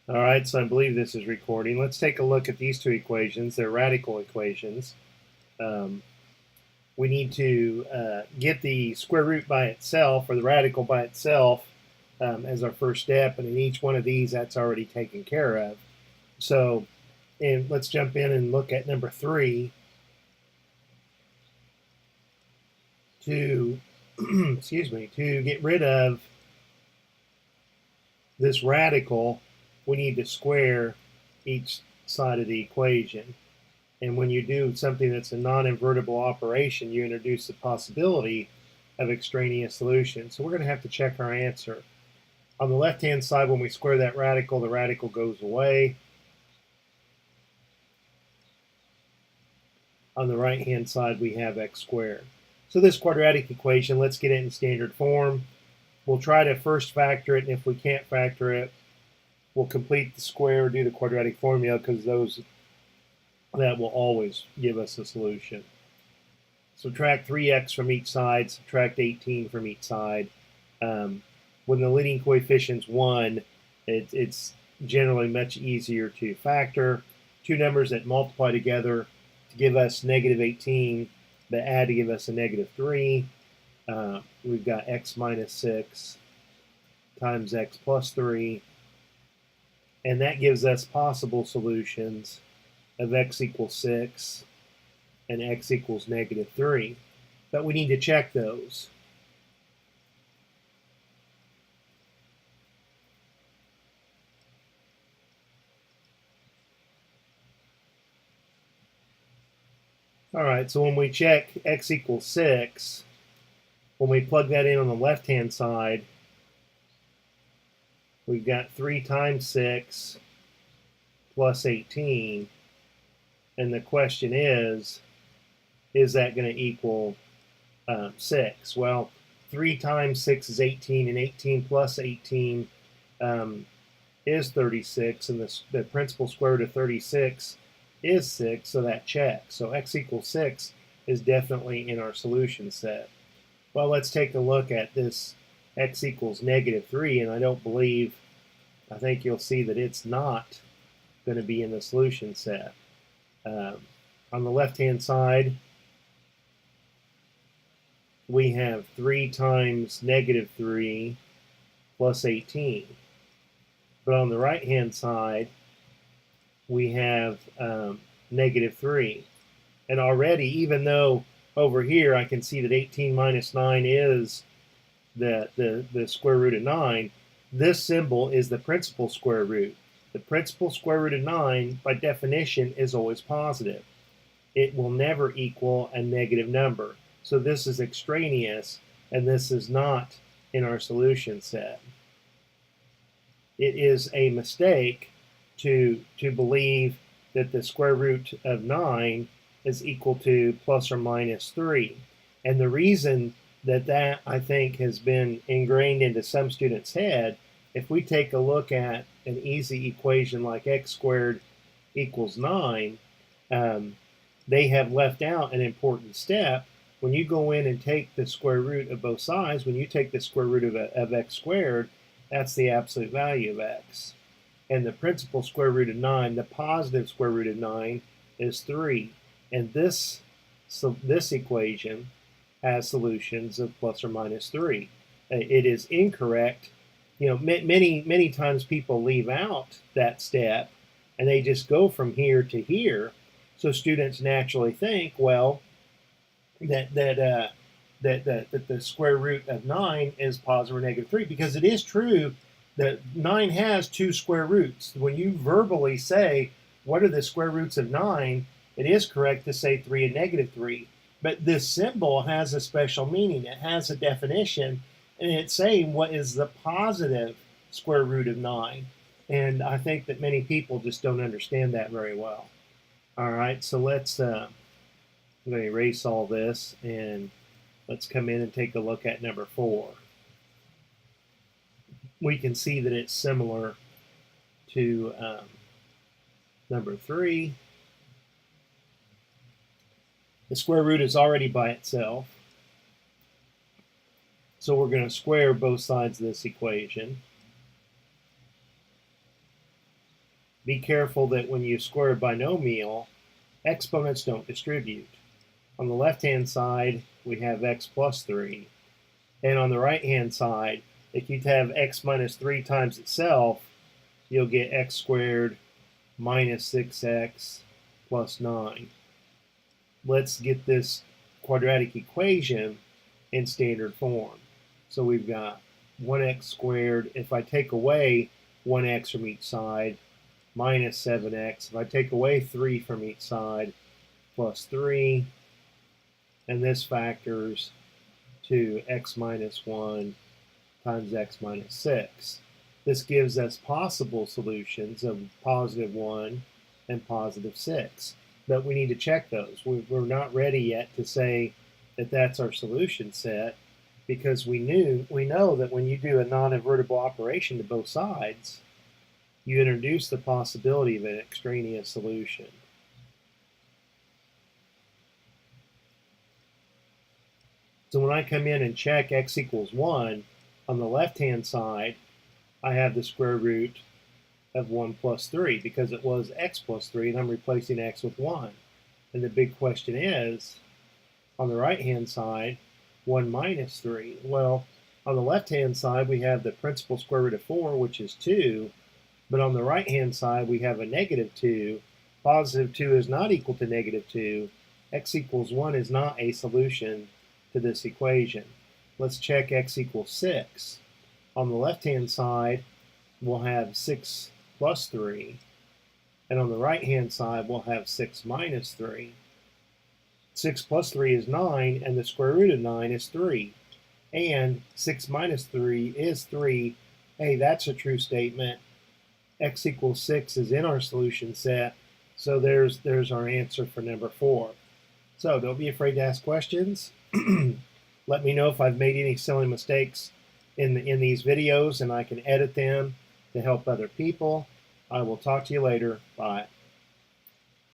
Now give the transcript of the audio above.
All right, so I believe this is recording. Let's take a look at these two equations. They're radical equations. Um, we need to get the square root by itself, or the radical by itself, as our first step. And in each one of these, that's already taken care of. So, and let's jump in and look at number 3 to, excuse me, to get rid of this radical, we need to square each side of the equation. And when you do something that's a non-invertible operation, you introduce the possibility of extraneous solution. So we're going to have to check our answer. On the left-hand side, when we square that radical, the radical goes away. On the right-hand side, we have x squared. So this quadratic equation, let's get it in standard form. We'll try to first factor it, and if we can't factor it, we'll complete the square, do the quadratic formula, because that will always give us a solution. Subtract 3x from each side, subtract 18 from each side. When the leading coefficient's 1, it's generally much easier to factor. Two numbers that multiply together to give us negative 18, that add to give us a negative 3. We've got x minus 6 times x plus 3. And that gives us possible solutions of x equals 6 and x equals negative 3. But we need to check those. All right, so when we check x equals 6, when we plug that in on the left-hand side, we've got 3 times 6 plus 18. And the question is that going to equal 6? Well, 3 times 6 is 18, and 18 plus 18 is 36, and the principal square root of 36 is 6, so that checks. So x equals 6 is definitely in our solution set. Well, let's take a look at this x equals negative 3, and I think you'll see that it's not going to be in the solution set. On the left-hand side, we have 3 times negative 3 plus 18. But on the right-hand side, we have negative 3. And already, even though over here I can see that 18 minus 9 is the square root of 9, this symbol is the principal square root. The principal square root of 9, by definition, is always positive. It will never equal a negative number. So this is extraneous, and this is not in our solution set. It is a mistake to believe that the square root of 9 is equal to plus or minus 3. And the reason that I think has been ingrained into some students' head, if we take a look at an easy equation like x squared equals 9, they have left out an important step. When you go in and take the square root of both sides, when you take the square root of x squared, that's the absolute value of x. And the principal square root of 9, the positive square root of 9, is 3. And this equation has solutions of plus or minus 3. It is incorrect. You know, many times people leave out that step, and they just go from here to here. So students naturally think, well, that the square root of 9 is positive or negative 3, because it is true that 9 has 2 square roots. When you verbally say, what are the square roots of 9, it is correct to say 3 and negative 3. But this symbol has a special meaning. It has a definition, and it's saying what is the positive square root of 9. And I think that many people just don't understand that very well. All right, so I'm going to erase all this, and let's come in and take a look at number 4. We can see that it's similar to number 3. The square root is already by itself, so we're going to square both sides of this equation. Be careful that when you square a binomial, exponents don't distribute. On the left-hand side, we have x plus 3. And on the right-hand side, if you have x minus 3 times itself, you'll get x squared minus 6x plus 9. Let's get this quadratic equation in standard form. So we've got 1x squared. If I take away 1x from each side, minus 7x. If I take away 3 from each side, plus 3. And this factors to x minus 1 times x minus 6. This gives us possible solutions of positive 1 and positive 6. But we need to check those. We're not ready yet to say that that's our solution set, because we know that when you do a non-invertible operation to both sides, you introduce the possibility of an extraneous solution. So when I come in and check x equals 1, on the left-hand side, I have the square root of 1 plus 3, because it was x plus 3, and I'm replacing x with 1. And the big question is, on the right-hand side, 1 minus 3. Well, on the left-hand side, we have the principal square root of 4, which is 2. But on the right-hand side, we have a negative 2. Positive 2 is not equal to negative 2. X equals 1 is not a solution to this equation. Let's check x equals 6. On the left-hand side, we'll have 6 plus 3. And on the right-hand side, we'll have 6 minus 3. 6 plus 3 is 9, and the square root of 9 is 3. And 6 minus 3 is 3. Hey, that's a true statement. X equals 6 is in our solution set, so there's our answer for number 4. So don't be afraid to ask questions. Let me know if I've made any silly mistakes in these videos, and I can edit them to help other people. I will talk to you later. Bye.